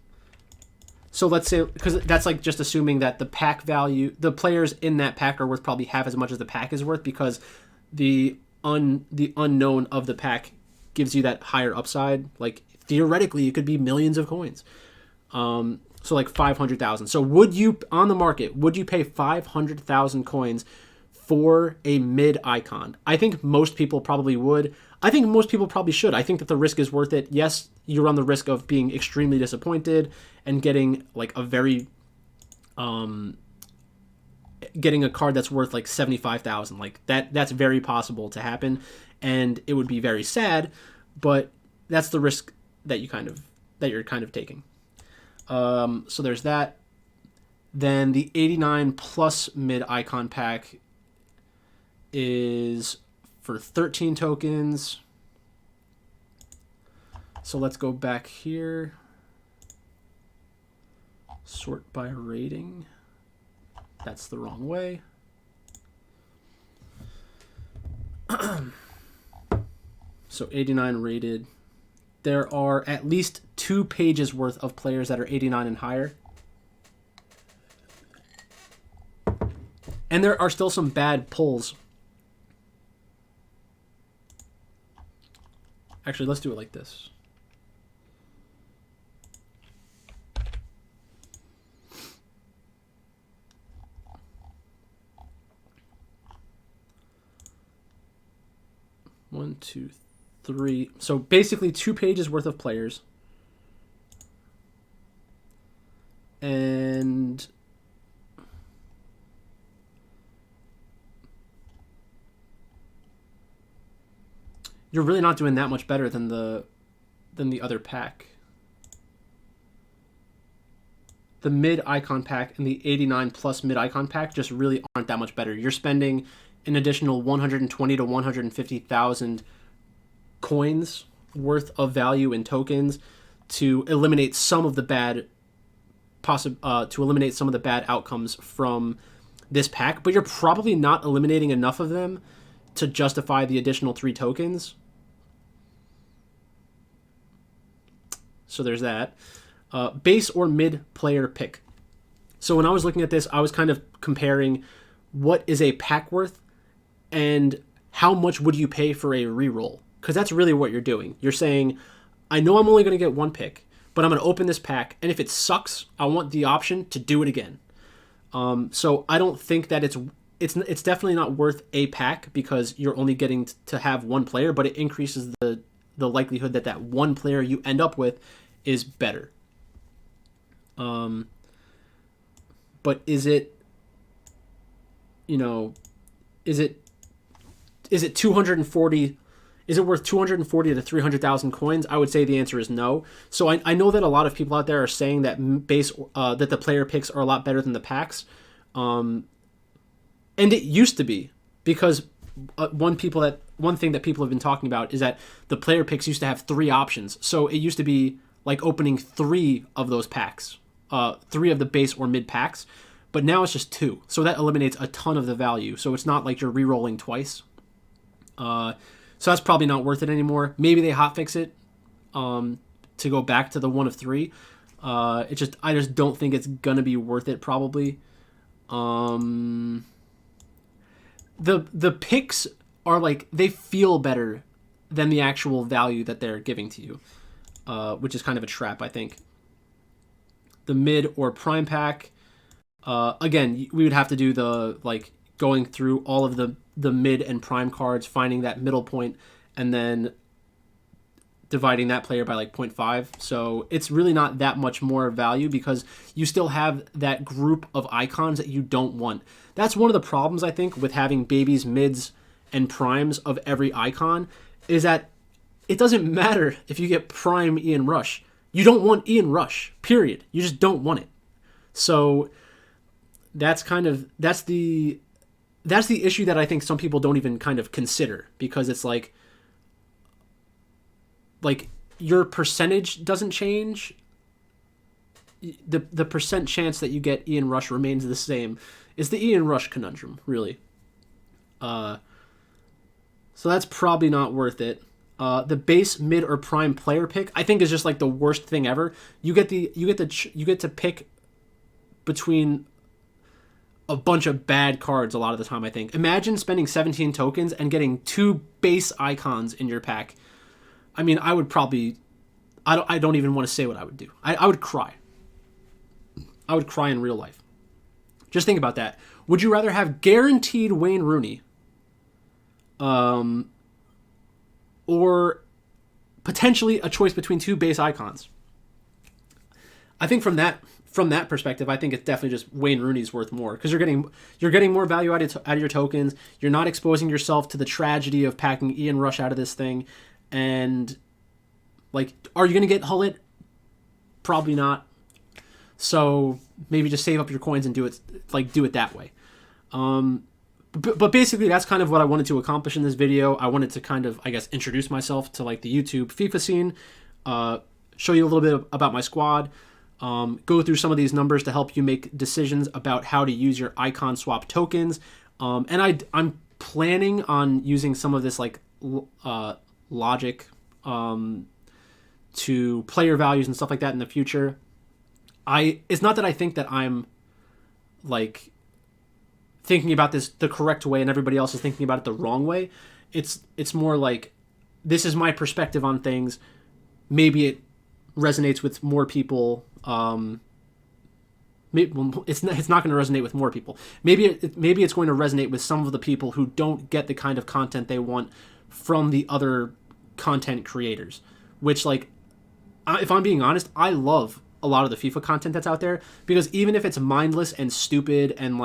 So let's say, because that's like just assuming that the pack value, the players in that pack are worth probably half as much as the pack is worth, because the unknown of the pack gives you that higher upside. Like theoretically, it could be millions of coins. So like 500,000. So would you, on the market, would you pay 500,000 coins for a mid icon? I think most people probably would. I think most people probably should. I think that the risk is worth it. Yes, you run the risk of being extremely disappointed and getting like a very getting a card that's worth like 75,000. Like that's very possible to happen, and it would be very sad, but that's the risk that you're kind of taking. So there's that. Then the 89 plus mid icon pack is for 13 tokens. So let's go back here. Sort by rating. That's the wrong way. So 89 rated. There are at least 2 pages worth of players that are 89 and higher. And there are still some bad pulls. Actually, let's do it like this. One, two, three. So basically 2 pages worth of players. And you're really not doing that much better than the other pack. The mid icon pack and the 89 plus mid icon pack just really aren't that much better. You're spending an additional 120 to 150,000 coins worth of value in tokens to eliminate some of the bad outcomes from this pack, but you're probably not eliminating enough of them to justify the additional 3 tokens. So there's that. Base or mid player pick. So when I was looking at this, I was kind of comparing what is a pack worth and how much would you pay for a reroll? Because that's really what you're doing. You're saying, I know I'm only going to get 1 pick, but I'm going to open this pack, and if it sucks, I want the option to do it again. So I don't think that it's it's definitely not worth a pack because you're only getting to have one player, but it increases the likelihood that that one player you end up with is better. But is it, is it 240? Is it worth 240 to 300,000 coins? I would say the answer is no. So I know that a lot of people out there are saying that that the player picks are a lot better than the packs, and it used to be, because one thing that people have been talking about is that the player picks used to have 3 options. So it used to be like opening 3 of those packs, 3 of the base or mid packs, but now it's just 2. So that eliminates a ton of the value. So it's not like you're re-rolling twice. So that's probably not worth it anymore. Maybe they hotfix it to go back to the 1 of 3. I just don't think it's gonna be worth it. Probably. The picks are like, they feel better than the actual value that they're giving to you, which is kind of a trap, I think. The mid or prime pack, again, we would have to do the going through all of the mid and prime cards, finding that middle point, and then dividing that player by 0.5. So it's really not that much more value because you still have that group of icons that you don't want. That's one of the problems, I think, with having babies, mids, and primes of every icon, is that it doesn't matter if you get prime Ian Rush. You don't want Ian Rush, period. You just don't want it. So that's the issue that I think some people don't even kind of consider, because it's like your percentage doesn't change. The percent chance that you get Ian Rush remains the same. Is the Ian Rush conundrum, really. So that's probably not worth it. The base, mid, or prime player pick, I think, is just like the worst thing ever. You get to pick between a bunch of bad cards a lot of the time, I think. Imagine spending 17 tokens and getting 2 base icons in your pack. I mean, I would probably... I don't even want to say what I would do. I would cry. I would cry in real life. Just think about that. Would you rather have guaranteed Wayne Rooney, or potentially a choice between 2 base icons? I think from that perspective, I think it's definitely just Wayne Rooney's worth more, because you're getting more value out of your tokens. You're not exposing yourself to the tragedy of packing Ian Rush out of this thing. And are you going to get Hullet? Probably not. So maybe just save up your coins and do it that way. But basically, that's kind of what I wanted to accomplish in this video. I wanted to kind of, I guess, introduce myself to the YouTube FIFA scene, show you a little bit about my squad, go through some of these numbers to help you make decisions about how to use your icon swap tokens. And I'm planning on using some of this logic to player values and stuff like that in the future. It's not that I think that I'm thinking about this the correct way and everybody else is thinking about it the wrong way. It's more like, this is my perspective on things. Maybe it resonates with more people. It's not going to resonate with more people. Maybe it's going to resonate with some of the people who don't get the kind of content they want from the other content creators. Which, if I'm being honest, I love a lot of the FIFA content that's out there, because even if it's mindless and stupid and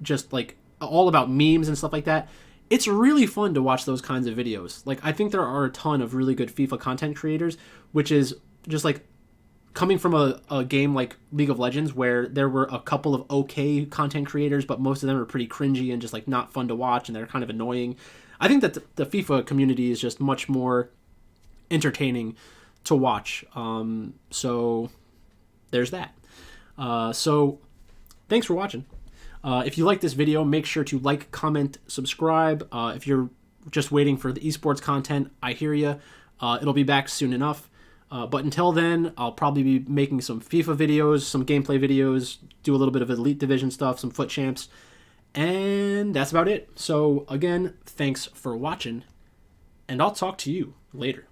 just all about memes and stuff like that, it's really fun to watch those kinds of videos. I think there are a ton of really good FIFA content creators, which is just coming from a game like League of Legends, where there were a couple of okay content creators, but most of them are pretty cringy and just not fun to watch, and they're kind of annoying. I think that the FIFA community is just much more entertaining to watch. So there's that. So thanks for watching. If you like this video, make sure to like, comment, subscribe. If you're just waiting for the esports content, I hear you. It'll be back soon enough. But until then, I'll probably be making some FIFA videos, some gameplay videos, do a little bit of Elite Division stuff, some FUT Champs, and that's about it. So again, thanks for watching, and I'll talk to you later.